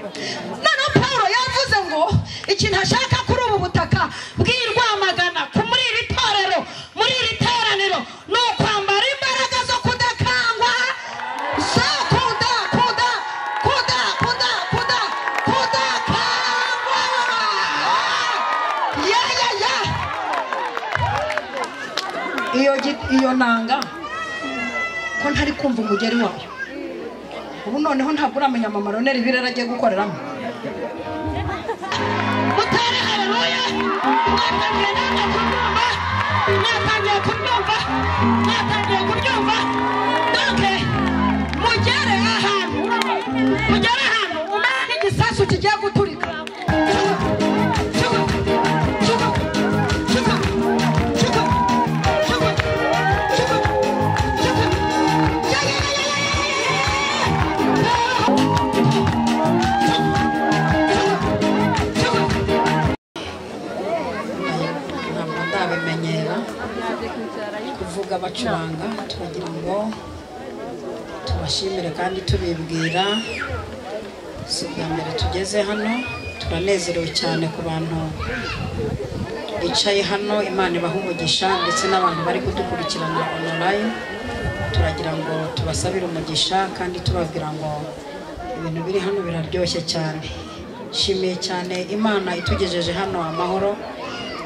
Noneho Pawulo yavuze ngo ikintu ashaka kuri ubu butaka bw'Irwamagana muri iri torero muri iri teraniro ni ukwambara imbaraga zo kudakangwa zo kudakangwa iyo nanga ko ntari kumva umugeri wayo. Ubu noneho ntabwo uramenya mama Roneri birera agiye gukoreramo. Mutare haleluya. Mwatangiye kubyumva. Doke mugere ahantu umenya igisasu kigiye guturika. Kuvuga bacuranga turagira ngo tubashimire kandi tubibwira si bwa mbere tugeze hano. Turanezerewe cyane ku bantu bicaye hano. Imana ibaha umugisha ndetse n'abantu bari kudukurikirana online. Turagira ngo tubasabire umugisha kandi tubabwira ngo ibintu biri hano biraryoshye cyane. Shimiye cyane Imana itugejeje hano amahoro.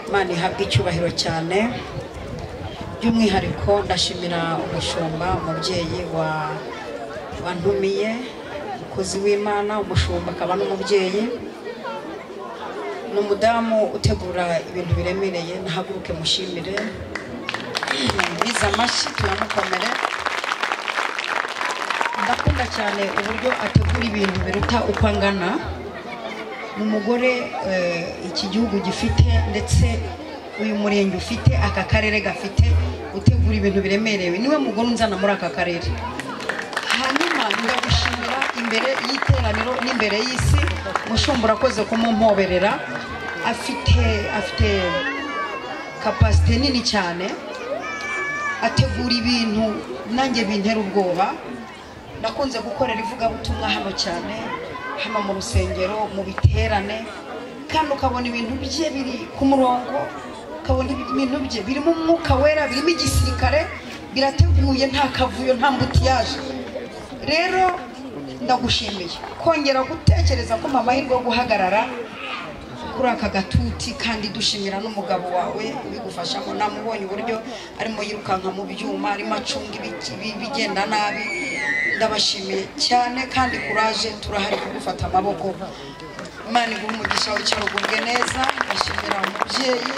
Imana ihabwe icyubahiro cyane. By'umwihariko ndashimira umushumba umubyeyi wantumiye, umukozi w'Imana, umushumba akaba n'umubyeyi, n'umudamu utegura ibintu biremereye. Nahaguruke mushimire biza amashyi turamukomere. Ndakunda cyane uburyo ategura ibintu biruta uko angana. Umugore iki gihugu gifite ndetse uyu murenge ufite aka karere gafite utegura ibintu biremerewe. Niwe mugore unzana muri aka karere. Hanyuma ndagushimira imbere y'iteraniro n'imbere y'isi. Mushumba urakoze kumumpoberera. Afite capacity nini cyane. Ategura ibintu nanjye bintera ubwoba. Nakunze gukorera ivugabutumwa hano cyane, hano mu rusengero, mu biterane, kandi ukabona ibintu bye biri ku murongo, ukabona ibintu bye birimo umwuka wera, birimo igisirikare, birateguye, nta kavuyo, nta mbutiyaje. Rero ndagushimiye kongera gutekereza ko mama hirwa guhagarara kuri aka gatuti, kandi dushimira n'umugabo wawe ubigufashamo. Namubonye uburyo arimo yirukanka mu byuma, arimo acunga bigenda nabi. Ndabashimiye cyane kandi kuraje, turahari kugufata amaboko. Imana iguhe umugisha w'icyarugubwe neza. Ndashimira umubyeyi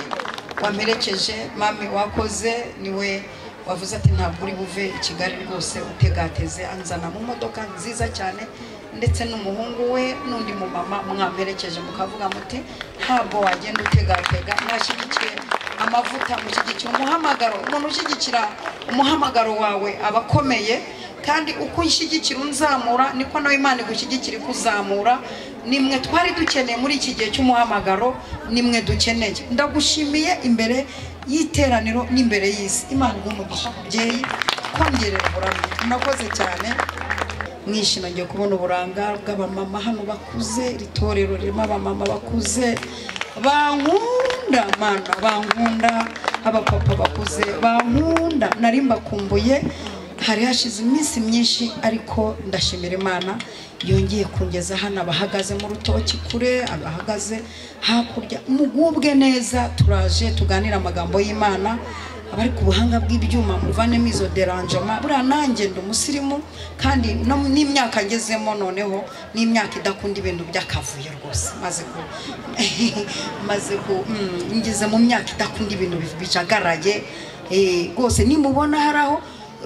wamperekeje, mami wakoze, niwe wavuze ati ntabwo uri buve i Kigali rwose utegateze, anzana mu modoka nziza cyane, ndetse n'umuhungu we n'undi mu mama mwamperekeje mukavuga muti ntabwo wagenda utegatega. Mwashyigikiye amavuta, mushyigikira umuhamagaro. Umuntu ushyigikira umuhamagaro wawe abakomeye, kandi uko unshyigikira unzamura niko nawe Imana igushyigikira ikuzamura. Nimwe twari dukeneye muri iki gihe cy'umuhamagaro, nimwe dukeneye. Ndagushimiye imbere y'iteraniro n'imbere y'isi. Imana iguhe umugisha mubyeyi, kongerera uburanga. Murakoze cyane. Mwishima ngiye kubona uburanga bw'abamama hano bakuze. Itorero ririmo abamama bakuze bankunda, Mana bankunda, abapapa bakuze bankunda. Nari mbakumbuye, hari hashize iminsi myinshi, ariko ndashimira Imana yongeye kungeza hano. Abahagaze mu rutoki kure, abahagaze hakurya, mugubwe neza. Turaje tuganira amagambo y'Imana. Abari ku buhanga bw'ibyuma muvanemo izo derangement. Buriya nanjye ndi umusirimu, kandi n'imyaka ngezemo noneho n'imyaka idakunda ibintu by'akavuyo rwose. maze ku ngeze mu myaka idakunda ibintu bijagaraye rwose. Nimubona haraho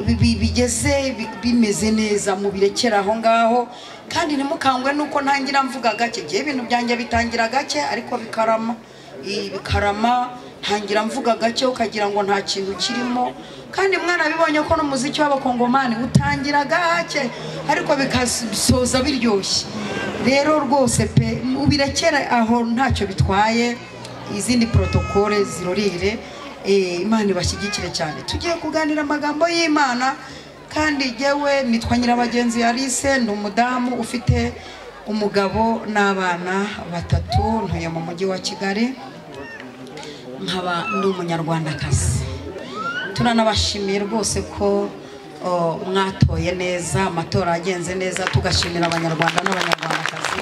bigeze bimeze neza, mubirekera aho ngaho, kandi ntimukangwe nuko ntangira mvuga gake. Gihe ibintu byanjye bitangira gake, ariko bikarama. Ntangira mvuga gake ukagira ngo nta kintu kirimo, kandi mwana bibonye ko n'umuziki w'abakongomani utangira gake ariko bikasoza biryoshye. Rero rwose pe ubirekera aho ntacyo bitwaye. Izindi protokole zirorire. Imana ibashyigikire cyane. Tugiye kuganira amagambo y'Imana, kandi jewe nitwa Nyirabagenzi Alice, ndi umudamu ufite umugabo n'abana batatu, ntuye mu mujyi wa Kigali, nkaba ndi umunyarwandakazi. Turanabashimiye rwose ko mwatoye neza, amatora agenze neza, tugashimira abanyarwanda n'abanyarwandakazi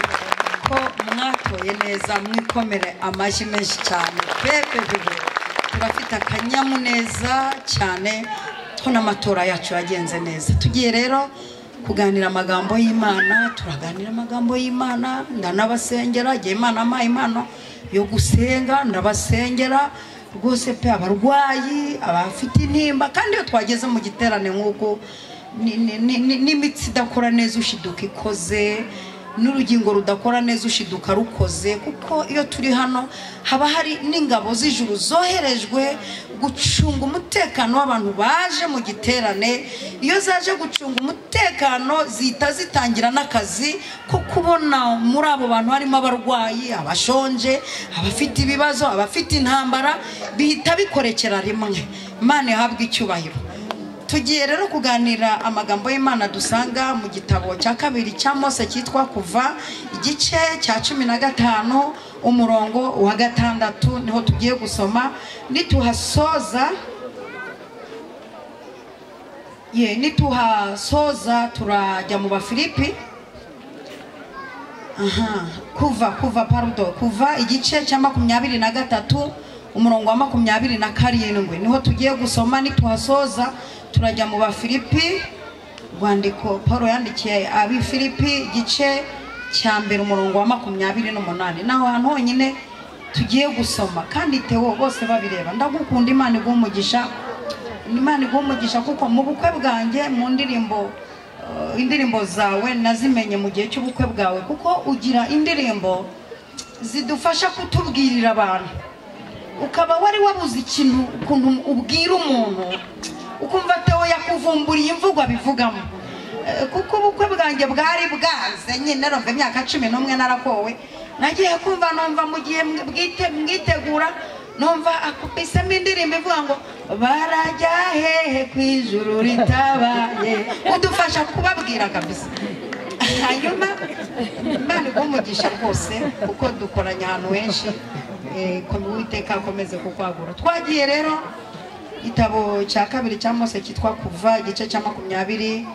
ko mwatoye neza, mwikomere amashyi menshi cyane. Turafite akanyamuneza cyane ko n'amatora yacu yagenze neza. Tugiye rero kuganira amagambo y'Imana, turaganira amagambo y'Imana, ndanabasengera, igihe Imana amaye impano yo gusenga, ndabasengera rwose pe, abarwayi, abafite intimba. Kandi iyo twageze mu giterane nk'uko n'imitsi idakora neza ushiduka ikoze, n'urugingo rudakora neza ushiduka rukoze, kuko iyo turi hano haba hari n'ingabo z'ijuru zoherejwe gucunga umutekano w'abantu baje mu giterane. Iyo zaje gucunga umutekano zihita zitangira n'akazi ko kubona muri abo bantu harimo abarwayi, abashonje, abafite ibibazo, abafite intambara, bihita bikorekera rimwe. Imana ihabwe icyubahiro. Tugiye rero kuganira amagambo y'Imana dusanga mu gitabo cya kabiri cya Mose cyitwa Kuva, igice cya 15 umurongo wa 6, niho tugiye gusoma. Nituhasoza turajya mu Bafilipi. Kuva igice cya 23 umurongo wa 27 niho tugiye gusoma. Nituhasoza turajya mu Bafilipi, rwandiko Paulo yandikiye Abifilipi igice cya mbere umurongo wa 28. naho hantu honyine tugiye gusoma, kandi Theo bose babireba. Ndagukunda, Imana iguha umugisha, Imana iguha umugisha, kuko mu bukwe bwanjye, mu indirimbo zawe nazimenye mu gihe cy'ubukwe bwawe, kuko ugira indirimbo zidufasha kutubwirira abantu. Ukaba wari wabuze ikintu ukuntu ubwira umuntu, ukumva Theo yakuvumburiye imvugo abivugamo. Kuko ubukwe bwanjye bwari bwaze nyine, narumva imyaka 11 narakowe, nagiye kumva numva mu gihe mwitegura, numva akubisemo indirimbo ivuga ngo barajya hehe ku ijuru ritabaye. Udufasha kubabwira kabisa. Hanyuma Imana igumugisha rwose, kuko dukoranya ahantu henshi, ko Uwiteka akomeze kukwagura. Twagiye rero igitabo cya kabiri cya Mose cyitwa Kuva, igice cya 23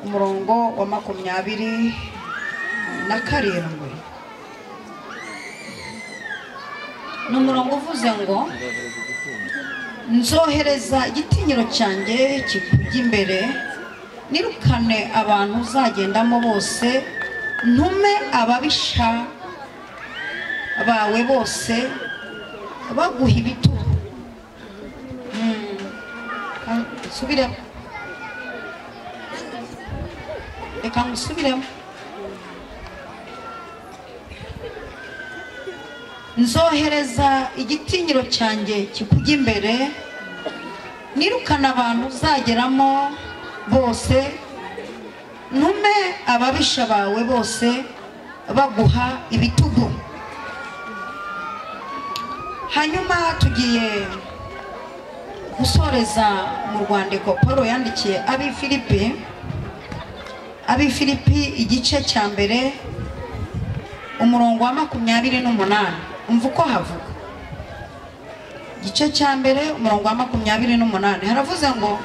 umurongo wa 27. Ni umurongo uvuze ngo nzohereza igitinyiro cyanjye kikujya imbere, nirukane abantu uzagendamo bose, ntume ababisha bawe bose baguha ibitugu. Subiremo, reka ngusubiremo. Nzohereza igitinyiro cyanjye kikujya imbere, nirukana abantu uzageramo bose, ntume ababisha bawe bose baguha ibitugu. Hanyuma tugiye gusoreza mu rwandiko Paulo yandikiye Abifilipi igice cya mbere umurongo wa 28. Umva uko havuga. Igice cya mbere umurongo wa 28 haravuze ngo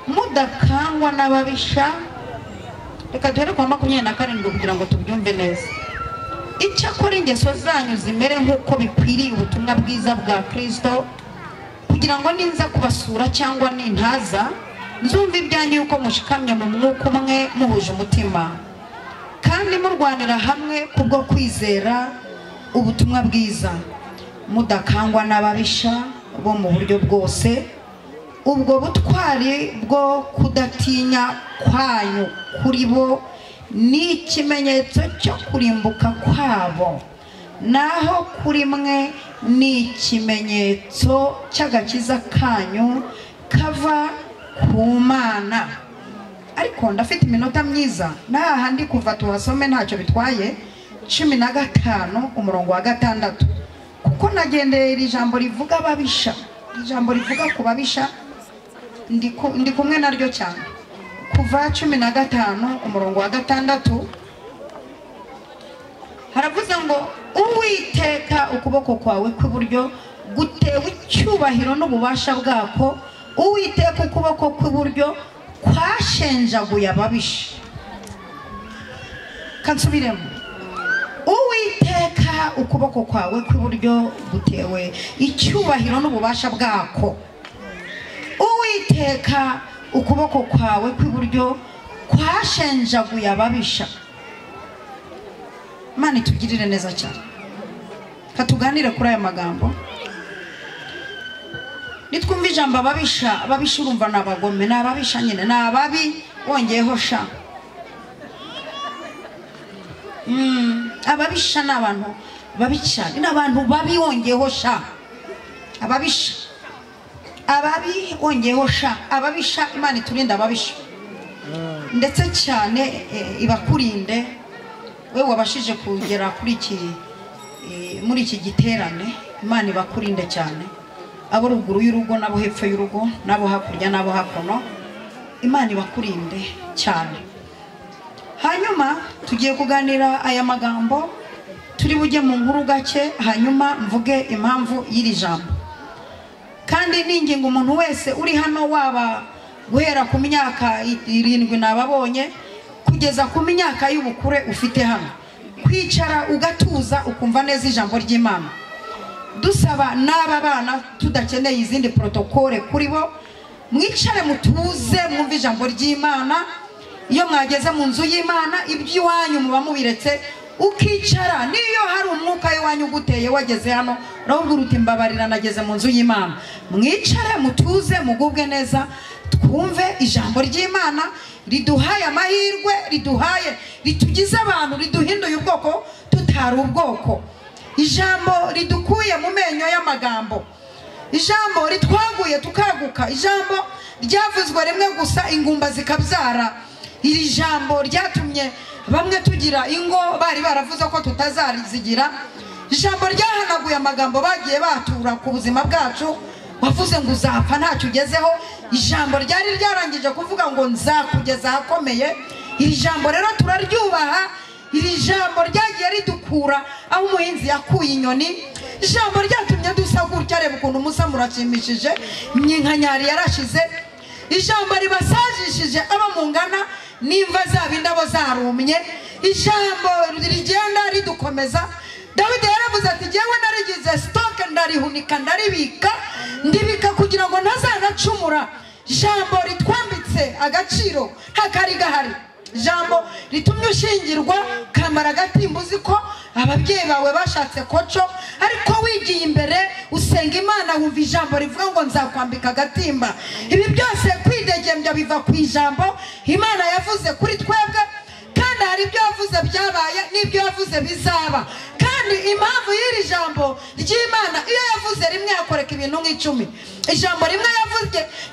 mudakangwa n'ababisha. Reka duhere kwa 27 kugira ngo tubyumve neza. Icyakora ingeso zanyu zimere nk'uko bikwiriye ubutumwa bwiza bwa Kristo, kugira ngo ninza kubasura cyangwa nintaza, nzumva ibyanyu yuko mushikamye mu mwuka umwe, muhuje umutima, kandi murwanira hamwe kubwo kwizera ubutumwa bwiza, mudakangwa n'ababisha bo mu buryo bwose. Ubwo butwari bwo kudatinya kwanyu kuri bo ni ikimenyetso cyo kurimbuka kwabo, naho kuri mwe ni ikimenyetso cy'agakiza kanyu kava ku Mana. Ariko ndafite iminota myiza, handi kuva tuhasome ntacyo bitwaye. 15 umurongo wa 6, kuko nagendeye iri jambo rivuga ababisha, ijambo rivuga ku babisha ndi kumwe naryo cyane. Kuva 15 umurongo wa 6 haravuze ngo Uwiteka ukuboko kwawe kw'iburyo gutewe icyubahiro n'ububasha bwako. Uwiteka ukuboko kw'iburyo kwashenjaguye ababisha. Kansubiremo. Uwiteka ukuboko kwawe kw'iburyo gutewe icyubahiro n'ububasha bwako. Uwiteka ukuboko kwawe kw'iburyo kwashenjaguye ababisha. Mani tugirire neza cyane. Katuganire kuri aya magambo. Nitwumva ijambo ababisha, ababisha urumva n'abagome, n'ababisha nyine, n'ababi wongeyeho sha. Ababisha n'abantu babi cyane, n'abantu babi wongeyeho sha. Ababisha, ababi wongeyeho sha. Ababisha, Imana iturinde ababisha. Ndetse cyane ibakurinde we wabashije kugera kuri muri iki giterane. Imana ibakurinde cyane. Abo ruguru y'urugo nabo hepfo y'urugo nabo hakurya nabo hakono. Imana ibakurinde cyane. Hanyuma tugiye kuganira aya magambo, turi bujye mu nkuru gake, hanyuma mvuge impamvu y'iri jambo. Kandi ninginga umuntu wese uri hano, waba guhera ku myaka 7 nababonye kugeza ku myaka y'ubukure ufite hano, kwicara ugatuza ukumva neza ijambo ry'Imana. Dusaba n'aba bana tudakeneye izindi protokole kuri bo, mwicare mutuze mwumve ijambo ry'Imana. Iyo mwageze mu nzu y'Imana iby'iwanyu muba mubiretse ukicara. Niyo hari umwuka y'wanyu guteye wageze hano urabwo uruti mbabarira nageze mu nzu y'Imana. Mwicare mutuze mugubwe neza, twumve ijambo ry'Imana riduhaye amahirwe, riduhaye ritugize abantu, riduhinduye ubwoko tutari ubwoko. Ijambo ridukuye mu menyo y'amagambo, ijambo ritwaguye tukaguka, ijambo ryavuzwe rimwe gusa ingumba zikabyara. Iri jambo ryatumye bamwe tugira ingo bari baravuze ko tutazarizigira. Ijambo ryahanaguye amagambo bagiye batura ku buzima bwacu. Wavuze ngo uzapfa ntacyo ugezeho. Ijambo ryari ryarangije kuvuga ngo nzakugeza ahakomeye. Iri jambo rero turaryubaha. Iri jambo ryagiye ridukura aho umuhinzi yakuye inyoni. Ijambo ryatumye dusa gutya, reba ukuntu musa murashimishije, nyinkanyari yarashize. Ijambo ribasajishije aba mungana nimva zaba indabo zarumye. Ijambo rigenda ridukomeza. Dawidi yaravuze ati jyewe narigize stock ndarihunika ndaribika, ndibika kugira ngo ntazanacumura. Ijambo ritwambitse agaciro hakari gahari. Ijambo ritumye ushingirwa kamara gatimba, uzi ko ababyeyi bawe bashatse koco, ariko wigiye imbere usenga Imana wumva ijambo rivuga ngo nzakwambika agatimba. Ibi byose kwidegembya biva ku ijambo Imana yavuze kuri twebwe, kandi hari ibyo yavuze byabaye n'ibyo yavuze bizaba. Kandi impamvu y'iri jambo ry'Imana, iyo yavuze rimwe yakoreka ibintu nk'icumi. Ijambo rimwe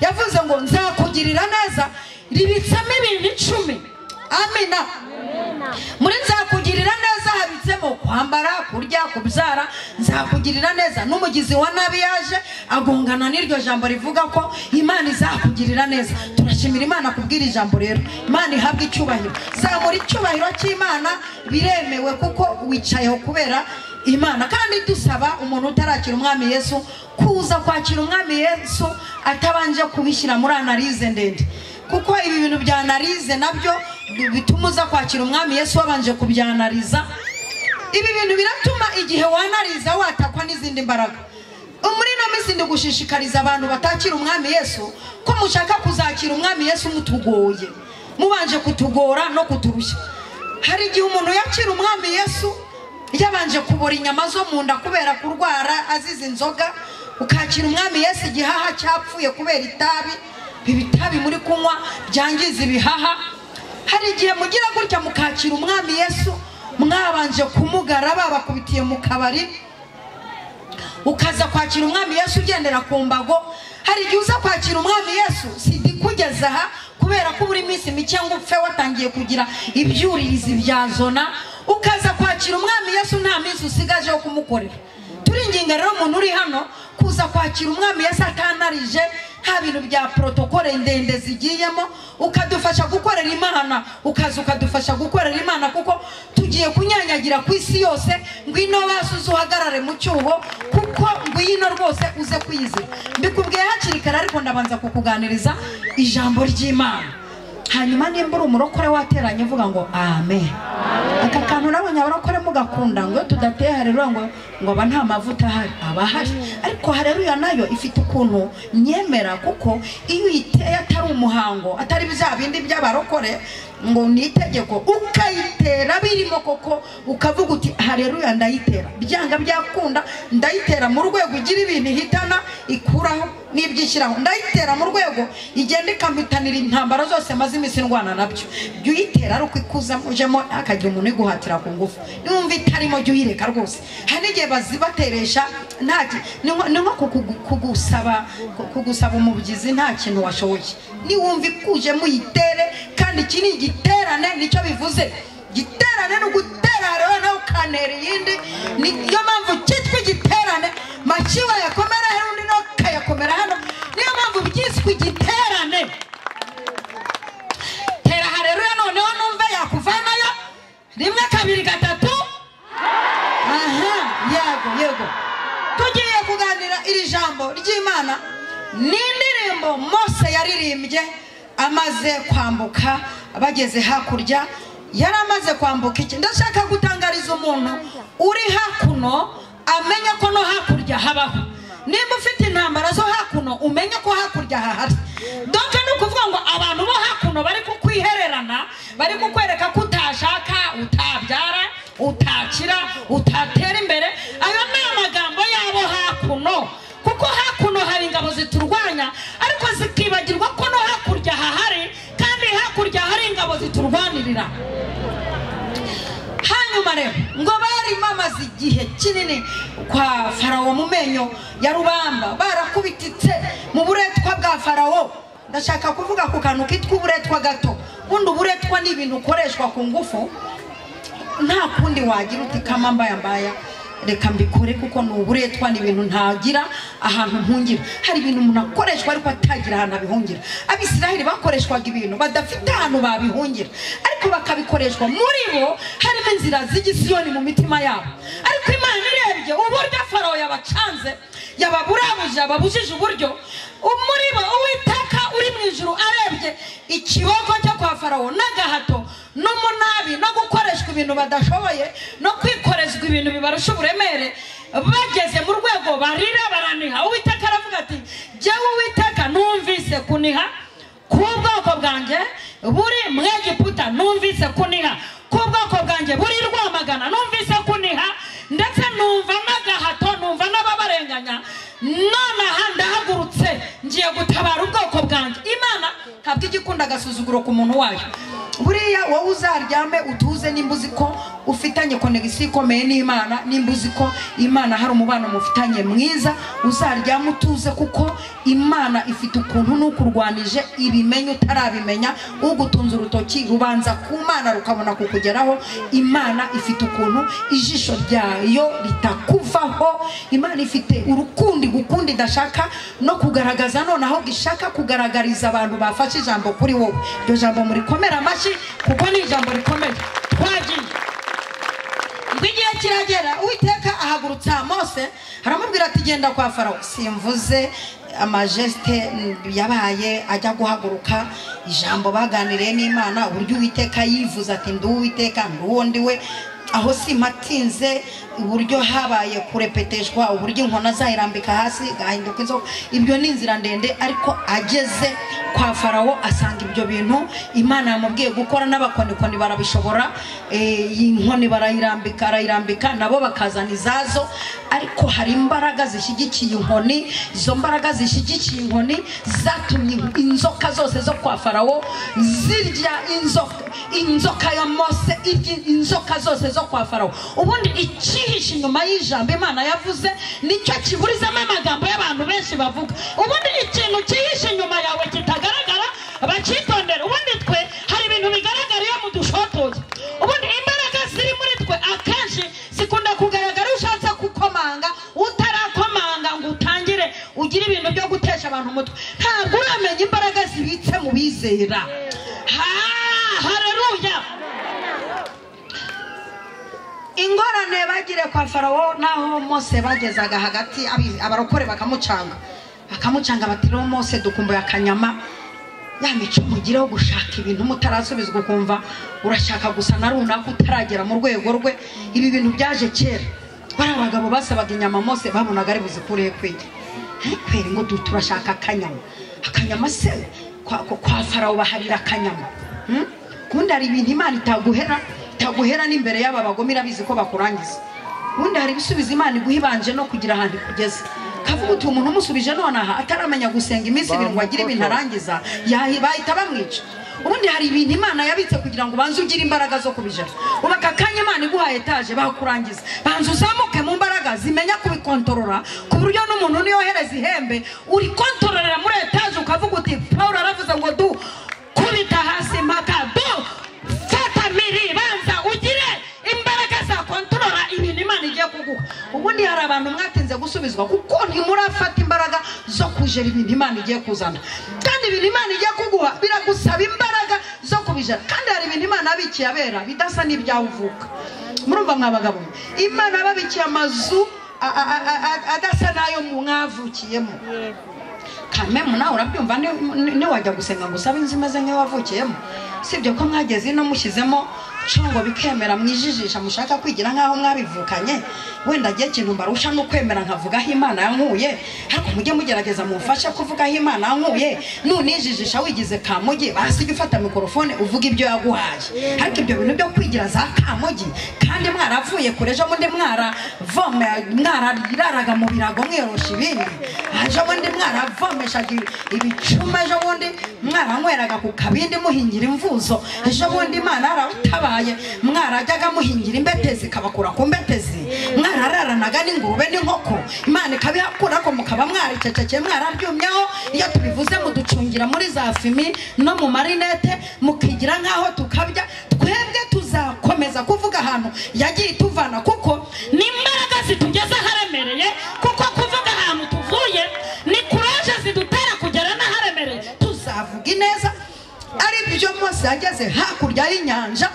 yavuze ngo nzakugirira neza, ribitsamo ibintu 10. Amina. Muri nzakugirira neza habitsemo kwambara, kurya, kubyara. Nzakugirira neza n'umugizi wa nabi yaje agongana n'iryo jambo rivuga ko Imana izakugirira neza. Turashimira Imana kubwira ijambo rero. Imana ihabwe icyubahiro. Zamura icyubahiro cy'Imana, biremewe kuko wicayeho kubera Imana. Kandi dusaba umuntu utarakira umwami Yesu kuza kwakira umwami Yesu atabanje kubishyira muri analize ndende, kuko ibi bintu bya analize nabyo bituma uza kwakira umwami Yesu wabanje kubyanaliza. Ibi bintu biratuma igihe wanaliza watakwa n'izindi mbaraga. Muri no minsi ndi gushishikariza abantu batakira umwami Yesu ko mushaka kuzakira umwami Yesu mutugoye, mubanje kutugora no kuturushya. Hari igihe umuntu yakira umwami Yesu yabanje kubora inyama zo mu nda kubera kurwara azize inzoga, ukakira umwami Yesu igihaha cyapfuye kubera itabi. Ibitabi muri kunywa byangiza ibihaha. Hari igihe mugira gutya mukakira umwami Yesu mwabanje kumugara babakubitiye mu kabari, ukaza kwakira umwami Yesu ugendera ku mbago. Hari igihe uza kwakira umwami Yesu sidi kugeza aha kubera ko buri minsi mike ngupfe watangiye kugira ibyuririzi bya zona, ukaza kwakira umwami Yesu nta minsi usigaje yo kumukorera. Turinginga rero umuntu uri hano kuza kwakira umwami Yesu atanarije, nta bintu bya protokole ndende zigiyemo, ukadufasha gukorera Imana, ukaza ukadufasha gukorera Imana, kuko tugiye kunyanyagira ku isi yose. Ngwino basuze uhagarare mu cyuho, kuko ngwino rwose uze kwizira. Mbikubwiye hakiri kare, ariko ndabanza kukuganiriza ijambo ry'Imana. Hanyuma nimba uri umurokore wateranye uvuga ngo amen. Aka kantu nabonye abarokore mugakunda ngo tudateye haleluya ngo aba nta mavuta ahari. Aba ahari, ariko haleluya nayo ifite ukuntu nyemera, kuko iyo uyiteye atari umuhango, atari bya bindi by'abarokore ngo ni itegeko, ukayitera birimo koko, ukavuga uti haleluya ndayitera, byanga byakunda ndayitera mu rwego igira ibintu ihitana ikuraho n'ibyishyiraho, ndayitera mu rwego igenda ikampitanira intambara zose maze imisi ndwana nabyo. Jya uyitera ari uko ikuza mujemo, akagira umuntu iguhatira ku ngufu. Niwumva itarimo jya uyireka rwose. Hari n'igihe bazibateresha ni nko kugusaba umubyizi nta kintu washoboye. Niwumva ikuje muyitere, kandi iki ni igiterane, nicyo bivuze. Giterane no gutera rero nawe ukanera iyindi, niyo mpamvu cyitwa igiterane. Makiwa yakomera hano undi no kayakomera hano, niyo mpamvu byiswe igiterane. Tera haleluya noneho numve yakuvanayo rimwe kabiri gatatu. Yego tugiye kuganira iri jambo ry'Imana. N'indirimbo Mose yaririmbye amaze kwambuka, bageze hakurya. Yari amaze kwambuka iki? Ndashaka gutangariza umuntu uri hakuno amenya ko no hakurya habaho. Nimba ufite intambara zo hakuno, umenye ko hakurya hahari. Donc ni ukuvuga ngo abantu bo hakuno bari kukwihererana, bari kukwereka ko utashaka, utabyara, utakira, utatera imbere. Ayo ni amagambo yabo hakuno, kuko hakuno hari ingabo ziturwanya, ariko zikibagirwa ko no hakurya hahari, kandi hakurya hari ingabo ziturwanirira. Hanyuma rero ngo bari mamaze igihe kinini kwa Farawo mu menyo ya rubamba, barakubititse mu buretwa bwa Farawo. Ndashaka kuvuga ku kantu kitwa uburetwa gato. Ubundi uburetwa ni ibintu ukoreshwa ku ngufu, nta kundi wagira uti kama mbaya reka mbikore, kuko ni uburetwa, ni ibintu ntagira ahantu mpungira. Hari ibintu umuntu akoreshwa ariko atagira ahantu abihungira. Abisiraheli bakoreshwaga ibintu badafite ahantu babihungira, ariko bakabikoreshwa muri bo harimo inzira z'igisiyoni mu mitima yabo. Ariko Imana irebye uburyo Farawo yabacanze, yababujije uburyo, muri bo Uwiteka uri mu ijuru arebye ikiboko cyo kwa Farawo n'agahato n'umunabi no gukoreshwa ibintu badashoboye, no kwikorezwa ibintu bibarusha uburemere, bageze mu rwego barira baraniha. Uwiteka aravuga ati, jyewe Uwiteka numvise kuniha k'ubwoko bwanjye buri mu Egiputa, numvise kuniha k'ubwoko bwanjye buri Rwamagana, numvise kuniha, ndetse numva n'agahato, numva n'ababarenganya. None aha ndahagurutse ngiye gutabara ubwoko bwanjye. Imana ntabwo igikunda agasuzuguro ku muntu wayo. Buriya wowe uzaryame utuze, nimba uzi ko ufitanye connection ikomeye n'Imana, nimba uzi ko Imana hari umubano mufitanye mwiza, uzaryame utuze, kuko Imana ifite ukuntu n'ukurwanije ibimenye utarabimenya. Ugutunze urutoki rubanza ku Mana rukabona kukugeraho. Imana ifite ukuntu ijisho ryayo ritakuvaho. Imana ifite urukundi gukundi idashaka no kugaragaza, none aho gishaka kugaragariza abantu bafashe ijambo kuri wowe. Iryo jambo muri komera amashi, kuko ni ijambo rikomeye. Twagiye igihe kiragera, Uwiteka ahagurutsa Mose aramubwira ati, genda kwa Farawo. Simvuze amajeste yabaye ajya guhaguruka, ijambo baganiriye n'Imana, uburyo Uwiteka yivuza ati, ndi Uwiteka, ndi uwo ndiwe. Aho simatinze, uburyo habaye kurepeteshwa, uburyo inkona zayirambika hasi gahinduka inzoka. Ibyo ni inzira ndende, ariko ageze kwa Farawo asanga ibyo bintu Imana yamubwiye gukora, n'abakonikoni barabishobora. Inkoni barayirambika nabo bakazana izazo, ariko hari imbaraga zishyigikiye inkoni. Izo mbaraga zishyigikiye inkoni zatumye inzoka zose zo kwa Farawo zirya inzoka ya Mose, inzoka zose zo kwa Farawo. Ubundi ikihishe inyuma y'ijambo Imana yavuze nicyo kiburizamo amagambo y'abantu benshi bavuga. Ubundi ikintu kihishe inyuma yawe kitagaragara bakitondera. Ubundi twe hari ibintu bigaragara iyo mudushotoye. Ubundi imbaraga ziri muri twe akenshi zikunda kugaragara ushatse kukomanga, utarakomanga ngo utangire ugire ibintu byo gutesha abantu umutwe. Ntabwo bizera. Haleluya. Ingorane bagire kwa Farawo naho Mose bagezaga hagati abarokore bakamucanga bati ro Mose dukumbuye akanyama ya mico mugireho gushaka ibintu mutarasubizwa kumva urashaka gusa na runaka utaragera mu rwego rwe. Ibi bintu byaje kera bari abagabo basabaga inyama Mose babonaga ari buzikuriye kwege kwere ngo turashaka akanyama se kwa Farawo baharira akanyama. Kundi hari ibintu Imana itaguhera n'imbere y'aba bagome irabizi ko bakurangiza. Kundi hari bisubiza Imana iguhibanje no kugira ahantu kugeza. Kavuga uti umuntu umusubije none aha ataramenya gusenga iminsi 7 ngo agire ibintu arangiza bahita bamwica. Ubundi hari ibintu Imana yabitse kugira ngo banze ugire imbaraga zo kubijana. Ubaka kanya Imana iguha etaje bakurangiza. Banze uzamuke mu mbaraga zimenya kubikontorora ku buryo n'umuntu niyohereza ihembe uri kontororera muri etaje ukavuga uti Paul aravuze ngo du kubita hasi mpaka do fata miri banza ugire imbaraga za kontorora ibintu Imana igiye kuguha. Ubundi hari abantu mwatinze gusubizwa kuko ntimurafata imbaraga zo kujera ibintu Imana igiye kuzana. Kandi ibintu Imana igiye kuguha biragusaba imbaraga zo kubijana. Kandi hari ibintu Imana abikiye abera bidasa n'ibyavuka. Murumva mwabagabo Imana babikiye amazu adasa nayo mwavukiyemo. Kamemu nawe urabyumva ni wajya gusenga gusaba inzimeze nk'wavukiyemo. Sibyo ko mwageze no mushyizemo congo bikemera mwijijisha mushaka kwigira nkaho mwabivukanye. Wenda giye kintu mbarusha no kwemera nkavuga aho Imana yankuye. Ariko mujye mugerageza mufashe kuvuga aho Imana yankuye. Nunijijisha wigize kamugi basige ufata mikrofone uvuga ibyo yaguhaye. Ariko ibyo bintu byo kwigira za kamugi kandi mwaravuye kurejo mundi mwarariraga mu birago mwerosha ibindi. Aje mundi mwaravomesha ibicuma ejo bundi mwaranyweraga ku kabindi muhingira imvuzo. Ejo bundi Imana aratabaye mwarajyaga muhingira imbetezi kabakura ku mbetezi. Mwarararanaga n'ingurube n'inkoko Imana ikabihakura ko mukaba mwaricecekeye mwararyumyeho. Iyo tubivuze muducungira muri za fimi no mu marinete mukigira nkaho tukabya. Twebwe tuzakomeza kuvuga ahantu yagiye tuvana kuko ni imbaraga zitugeza haremereye. Kuko kuvuga ahantu tuvuye ni kuraje zidutera kugera n'aharemereye. Tuzavuga ineza. Ari byo Mose yageze hakurya y'inyanja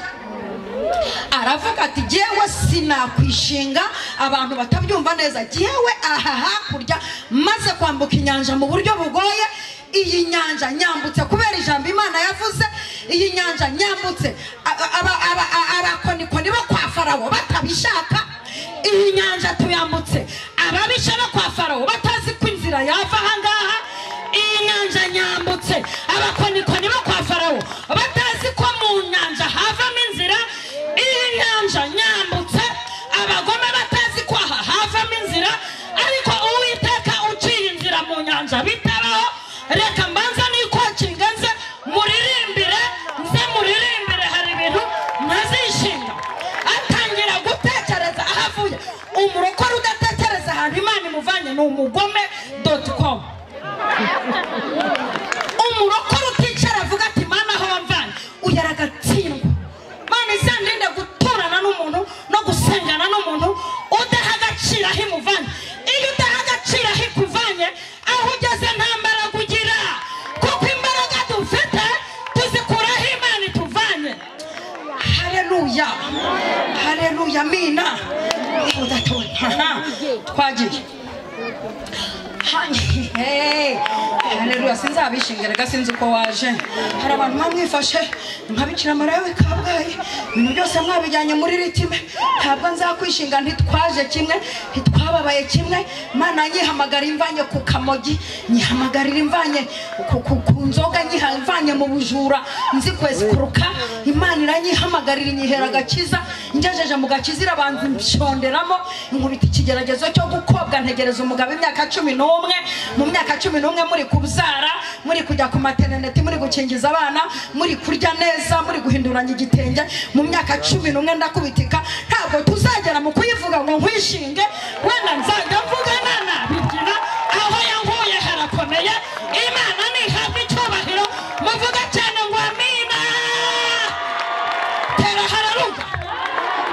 aravuga ati jewe sinakwishinga abantu batabyumva neza. Jewe aha hakurya maze kwambuka inyanja mu buryo bugoye. Iyi nyanja nyambutse kubera ijambo Imana yavuze. Iyi nyanja nyambutse abakonikoni bo kwa Farawo batabishaka. Iyi nyanja tuyambutse ababisha bo kwa Farawo batazi ko inzira yava ahangaha. Iyi nyanja nyambutse abakonikoni bo kwa Farawo batazi ko mu nyanja havamo inzira. Iyi nyanja nyambutse abagome batazi ko aha havamo inzira. Ariko Uwiteka uciye inzira mu nyanja bitabaho. Reka mbanza nikokinga nze muririmbire hari ibintu ntazishinga. Atangira gutekereza ahavuye. Umurokore udatekereza ahantu Imana imuvanye ni umugome.com. Umurokore uticara avuga ati Mana aho wamvanye uyaragatsindwa. Mana izandinde guturana n'umuntu no gusengana n'umuntu udaha agaciro aho imuvanye. Iyo udaha agaciro aho ikuvanye aho ugeze nta mbaraga ugira. Kuko imbaraga dufite tuzikura aho Imana ituvanye. Haleluya. Haleluya mina. Twagiye. Haleluya. Sinzabishingiraga sinzi uko waje. Hari abantu mwamwifashe nkabikira Mariya we Kabgayi ibintu byose mwabijyanye muri ritime. Ntabwo nzakwishinga ntitwaje kimwe ntitwababaye kimwe. Mana nyihamagara imvanye ku kamogi nyihamagarira imvanye ku nzoga nyihimvanye mu bujura nzi kwezi kuruka. Imana iranyihamagarira inyihera agakiza ngejeje mu gakiza irabanza mbishonderamo inkubita ikigeragezo cyo gukobwa ntegereza umugabo imyaka 11. Mu myaka 11 muri kubzara muri kujya ku maternity muri gukingiza abana muri kurya neza muri guhinduranya igitenge. Mu myaka 11 ndakubitika ntabwo tuzagera mu kuyivuga ngo nkwishinge. Wenda nzajya mvugana nabigira aho yankuye harakomeye. Imana ni hafi icyubahiro muvuga cyane ngo amina. Tera hararuka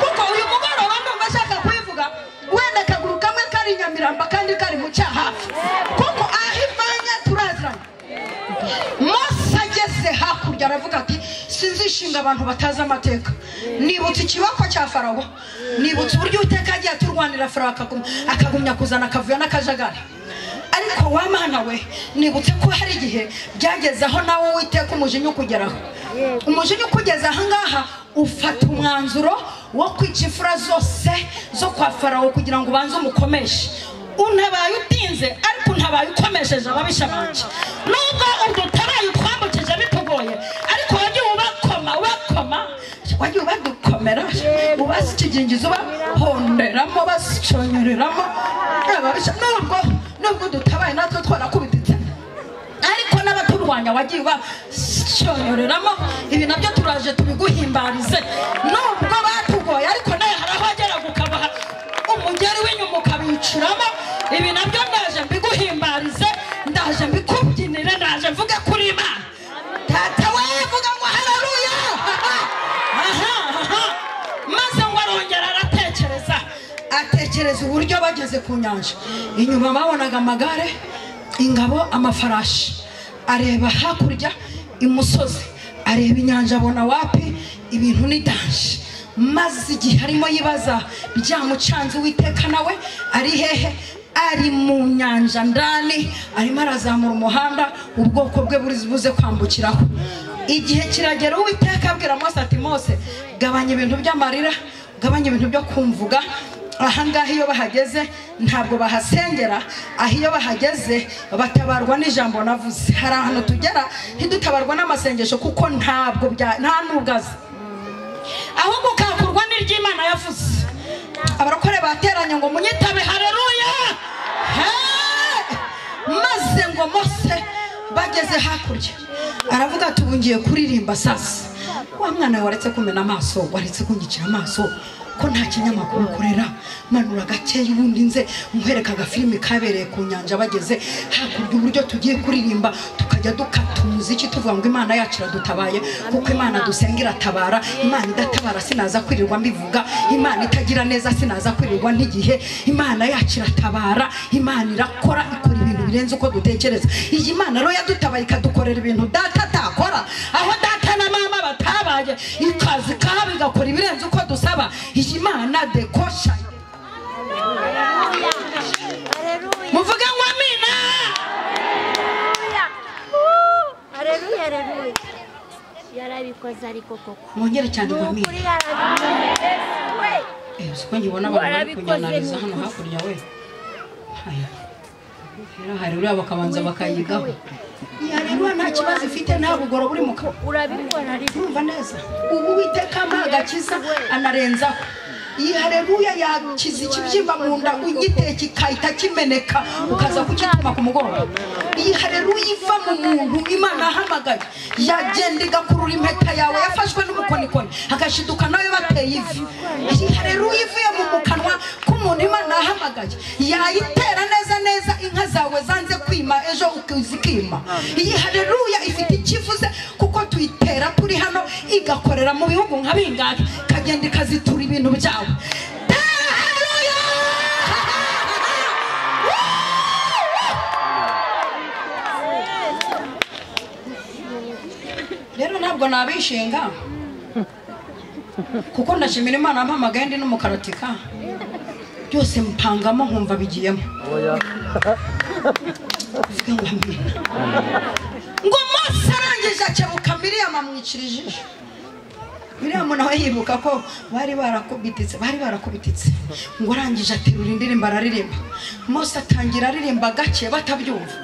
kuko uyu mugoroba ndumva ashaka kuyivuga. Wenda kaguru kamwe kari Nyamiramba kandi kari mu cyaha kuko ahivanye turaziranye. Mose ageze hakurya aravuga ati sinzishinga abantu batazi amateka. Nibutse ikibakwa cya Farawo, nibutse uburyo Uwiteka yagiye aturwanira Farawo akagumya kuzana akavuyo n'akajagari. Ariko wa Mana we, nibutse ko hari igihe byageze aho nawe Uwiteka umujinya ukugeraho. Umujinya ukugeze aha ngaha ufata umwanzuro wo kwica imfura zose zo kwa Farawo kugira ngo ubanze umukomeshe. Untabaye utinze ariko untabaye ukomesheje ababisha banje. Nubwo udutabaye utwambukije bitugoye, ariko wagiye ubakoma wagiye ubadukomera, ubazi ikigingizo bahonderamo basiconyereramo ababisha. Nubwo dutabaye natwe twarakubititse, ariko n'abaturwanya wagiye ubashonyoreramo. Ibi nabyo turaje tubiguhimbarize. Nubwo batugoye ariko nawe harahagera gukabaha umugeri w'inyuma ukabiciramo. Ibi nabyo ndaje mbiguhimbarize, ndaje mbikubyinire, ndaje mvuge kuri Imana. Data we vuga ngo haleluya. Maze ngo arongera atekereza uburyo bageze ku nyanja. Inyuma babonaga amagare, ingabo, amafarashi. Areba hakurya imusozi, areba inyanja, abona wapi ibintu ni danje. Maze igihe arimo yibaza byamucanze, Uwiteka nawe ari hehe? Ari mu nyanja ndani, arimo arazamura umuhanda ubwoko bwe buze kwambukiraho. Igihe kiragera Uwiteka abwira Mose ati Mose, gabanya ibintu by'amarira, gabanya ibintu byo kumvuga. Aha ngaha iyo bahageze ntabwo bahasengera, aho iyo bahageze batabarwa n'ijambo navuze. Hari ahantu tugera ntidutabarwa n'amasengesho kuko nta nugaza, ahubwo ukakurwa n'iry'Imana yavuze. Abarokore bateranye ngo munyitabe haleluya. Maze ngo Mose bageze hakurya aravuga ati ubu ngiye kuririmba sasa. Wa mwana waretse kumena amaso, waretse kunyicira amaso ko nta kinyamakuru ukorera, manura gake ubundi nze muhereka agafilimi kabereye ku nyanja. Bageze hakurya uburyo tugiye kuririmba, tukajya dukata umuziki tuvuga ngo Imana yacu iradutabaye, kuko Imana dusenga iratabara. Imana idatabara sinaza kwirirwa mbivuga, Imana itagira neza sinaza kwirirwa n'igihe. Imana yacu iratabara, Imana irakora, ikora ibintu birenze uko dutekereza. Iyi Imana rero yadutabaye ikadukorera ibintu data atakora, aho data na mama batabaye, ikazi kabi igakora ibirenze uko dusaba. Iyi Imana dekosha. Muvuge ngo amina. Haleluya, haleluya. Yarabikoze ariko koko. Mwongere cyane ngo amina. Siko ngibona abantu bari kunyanariza hano hakurya we. Haleluya bakabanza bakayigaho. Haleluya nta kibazo ifite, nta bugoro buri mu kanwa. Urabikora ari kumva neza. Ubu Uwiteka agakiza anarenzaho. Iyi haleluya yakiza ikibyimba mu nda, ugiteka kikahita kimeneka ukaza kukituma ku mugoroba. Iyi haleluya iva mu muntu Imana ahamagaye, yagenda igakurura impeta yawe yafashwe n'umukonikoni agashiduka nawe bateye ivi. Iyi haleluya ivuye mu kanwa k'umuntu Imana ahamagaye, yayitera neza inka zawe zanze kwima ejo ukizikima. Iyi haleluya ifite ikivuze kuko tuyitera turi hano, igakorera mu bihugu nka bingahe, kagenda ikazitura ibintu byawe. Rero ntabwo nabishinga kuko ndashimira Imana ampamagaye ndi n'umukaratika, byose mpangamo nkumva bigiyemo. Ngo Mose arangije akebuka Miriyamu amwicirije. Miriyamu nawe yibuka ko bari barakubititse, ngo arangije aterura indirimbo araririmba. Mose atangira aririmba gake batabyumva,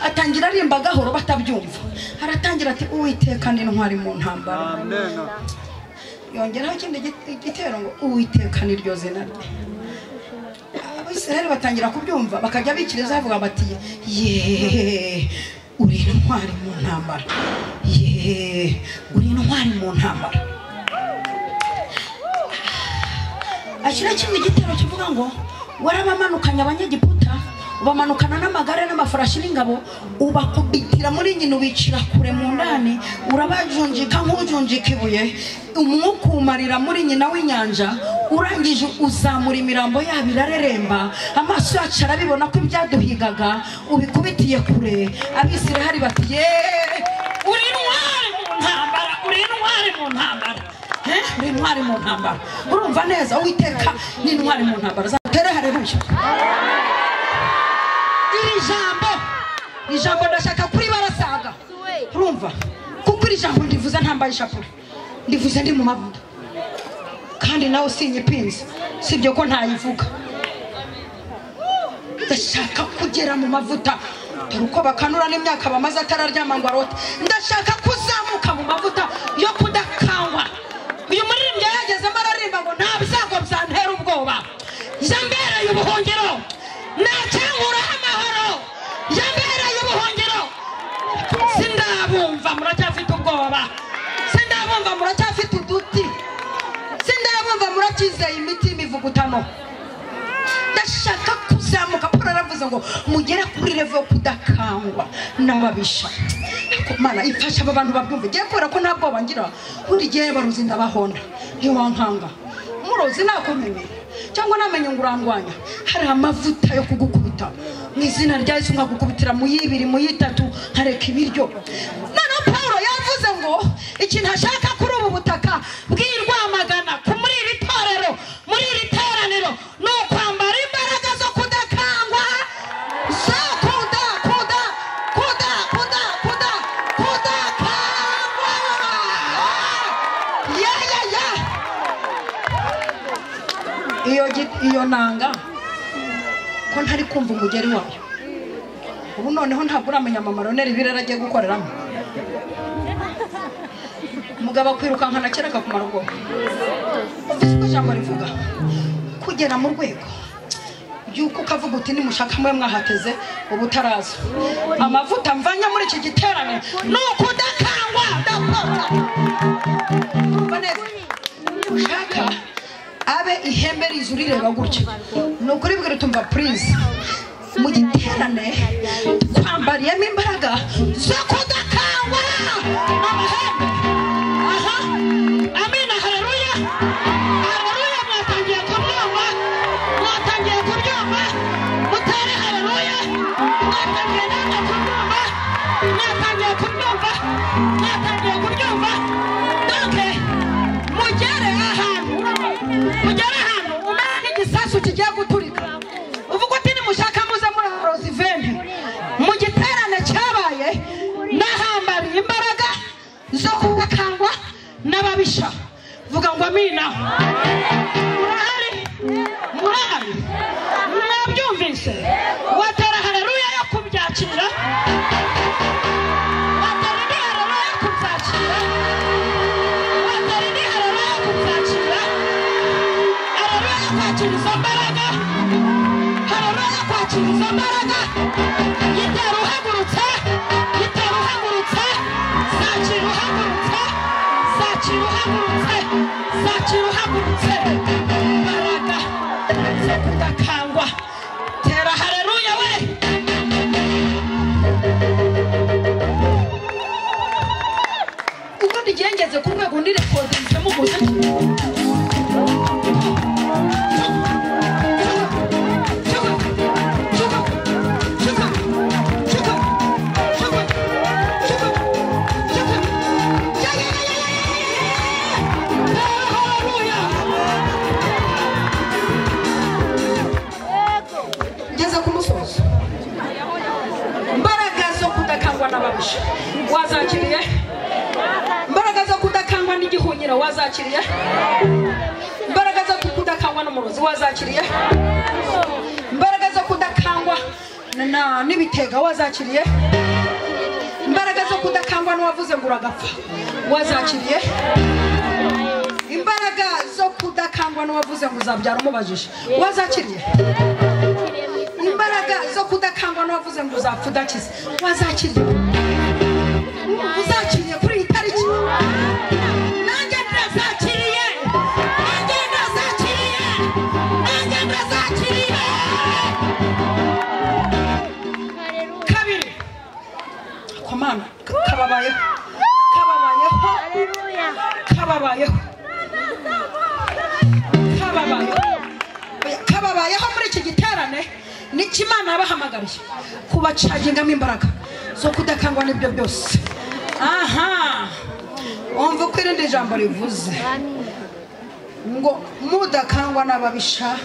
atangira aririmba gahoro batabyumva. Aratangira ati Uwiteka ni intwari mu ntambara. Yongeraho ikindi gitero ngo Uwiteka ni ryo zina rye. Abisirayeli batangira kubyumva, bakajya bikiriza bavuga bati ye uri intwari mu ntambara, ye uri intwari mu ntambara. Ashyira kimwe igitero kivuga ngo warabamanukanye abanyegiputa, ubamanukana n'amagare n'amafarashi n'ingabo, ubakubitira muri nyina ubicira kure mu ndani, urabajunjika nk'ujunjika ibuye, umwuka umarira muri nyina w'inyanja. Urangije uzamura imirambo yabo irareremba, amaso yacu arabibona ko ibyaduhigaga ubikubitiye kure. Abisirayeli bati ye uri intwari mu ntambara. uri intwari mu ntambara. Urumva neza Uwiteka ni intwari mu ntambara. Zatere haleluya. Iri jambo ndashaka kuri barasaga. Urumva kuko iri jambo ndivuze ntambaye ishapure, ndivuze ndi mu mavuta kandi nawe sinyipinze, sibyo ko ntayivuga. Ndashaka kugera mu mavuta dore uko bakanura n'imyaka bamaze atararyama ngo arote. Ndashaka kuzamuka mu mavuta yo kudakangwa. Uyu muririmbyi yagezemo ararimba ngo nta bizago byantera ubwoba, yambereye ubuhungiro, nacankuraho amahoro, yambereye ubuhungiro. Sindabumva muracyafite ubwoba, sindabumva muracyafite uduti, sindabumva muracyizeye imiti y'imivugutano. Ndashaka kuzamuka. Paul aravuze ngo mugere kuri level yo kudakangwa n'ababisha. Mana ifasha aba bantu babyumve. Giye kubera ko ntabwo bangira buri gihe baruzi ndabahonda ntiwankanga murozi nakomeye cyangwa namenye ngurangwanya. Hari amavuta yo kugukubita mu izina rya Yesu, nkagukubitira mu y'ibiri mu y'itatu nkareka ibiryo. None Paul yavuze ngo ikintu ashaka kuri ubu butaka bw'Irwamagana muri iri torero, muri iri teraniro, no kwambara imbaraga zo kudakangwa, zo kudakangwa. Iyo nanga ko ntari kumva umugeri wayo. Ubu noneho ntabwo uramenya mama Roneri birera agiye gukoreramo. Umugabo akwirukanka na kera akakumara ubwoba. Ufite ijambo rivuga kugera mu rwego yuko ukavuga uti nimushaka mwe mwahateze ubutaraza. Amavuta mvanya muri iki giterane no kudakangwa. Ushaka abe ihembe rizurira gutya. No kuri bwira tumva please mu giterane twambariyemo imbaraga zo kudakangwa n'amahembe. Aha, amina, haleluya, haleluya. Mwatangiye kuryumva, mwatangiye kuryumva, mutere haleluya. Mwatangiye namwe kuryumva, mwatangiye kuryumva, mwatangiye kuryumva. Donc mugere ahantu umara n'igisasu kigiye guturika. Uvuga uti nimushaka muze muri Roziventi mu giterane cyabaye nahambariye imbaraga zo kudakangwa n'ababisha. Vuga ngo amina. Murahari mwabyumvise? Watera haleluya yo kubyakira, watera indi haleluya yo kubyakira, watera indi haleluya yo kubyakira. Haleluya yo kwakira izo mbaraga, haleluya yo kwakira izo mbaraga. Yitera uhagurutse, yitera uhagurutse, zakira uhagurutse, zakira uhagurutse, zakira uhagurutse. Imbaraga zo kudakangwa. Tera haleluya we. Ubundi ngengeze ku rwego ndi rekodinze mu muziki. Wazakiriye imbaraga zo kudakangwa n'igihunyira, wazakiriye imbaraga zo kudakangwa n'umurozi, wazakiriye imbaraga zo kudakangwa n'ibitega, wazakiriye imbaraga zo kudakangwa n'uwavuze ngo uragapfa, wazakiriye imbaraga zo kudakangwa n'uwavuze ngo uzabyara umubajije, wazakiriye imbaraga zo kudakangwa n'uwavuze ngo uzapfa udakize, wazakiriye. Uzakiriye kuri iyi tariki. Nanjye ndazakiriye, nanjye ndazakiriye, nanjye ndazakiriye. Kabiri komana kababayeho, kababayeho, kababayeho, kababayeho, kababayeho muri iki giterane. N'ikimana yabahamagariye kubacagingamo imbaraga zo kudakangwa n'ibyo byose. Aha, umva uko irindi jambo rivuze ngo mudakangwa n'ababisha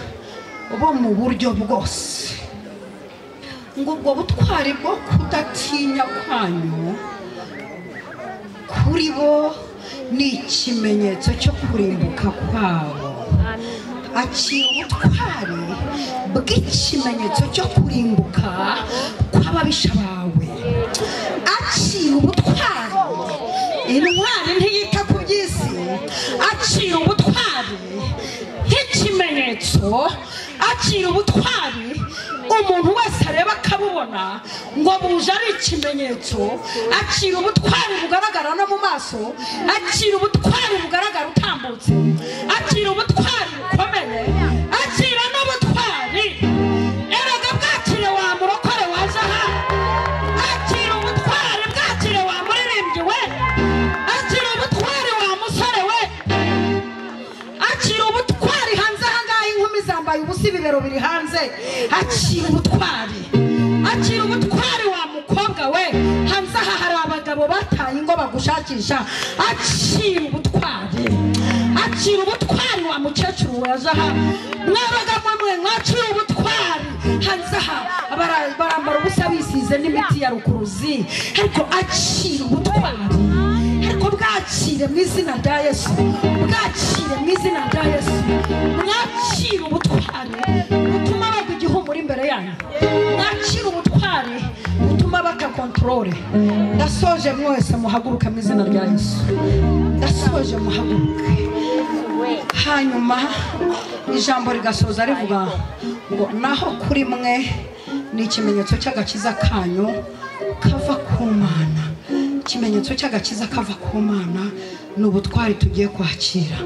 bo mu buryo bwose, ngo ubwo butwari bwo kudatinya kwanyu kuri bo ni ikimenyetso cyo kurimbuka kwabo. Akira ubutwari bw'ikimenyetso cyo kurimbuka kw'ababisha bawe. Akira ubutwari, intwari ntiyita ku by'isi. Akira ubutwari nk'ikimenyetso. Akira ubutwari umuntu wese areba akabubona ngo buje ari ikimenyetso. Akira ubutwari bugaragara no mu maso. Akira ubutwari bugaragara utambutse. Akira ubutwari bukomeye. Akira n'ubutwari erega bwakire wa murokore waje aha. Akira ubutwari bwakire wa muririmbyi we. Akira ubutwari wa musore we. Akira ubutwari hanze ahangaha inkumi zambaye ubusa ibibero biri hanze. Akira ubutwari. Akira ubutwari wa mukobwa we, hanze aha hari abagabo bataye ingo bagushakisha. Akira ubutwari. Akira ubutwari wa mukecuru waje aha. Mwabagamo mwe mwakira ubutwari. Hanze aha barambara ubusa bisize n'imiti ya rukuruzi. Ariko akira ubutwari. Ariko bwakire mu izina rya Yesu. Bwakire mu izina rya Yesu. Mwakira ubutwari butuma bagwa igihumura imbere yanyu. Mwakira ubutwari butuma bakakontorore. Ndasoje mwese muhaguruka mu izina rya Yesu. Ndasoje muhaguruke. Hanyuma ijambo rigasoza rivuga ngo naho kuri mwe ni ikimenyetso cy'agakiza kanyu kava ku Mana. Ikimenyetso cy'agakiza kava ku Mana ni ubutwari tugiye kwakira.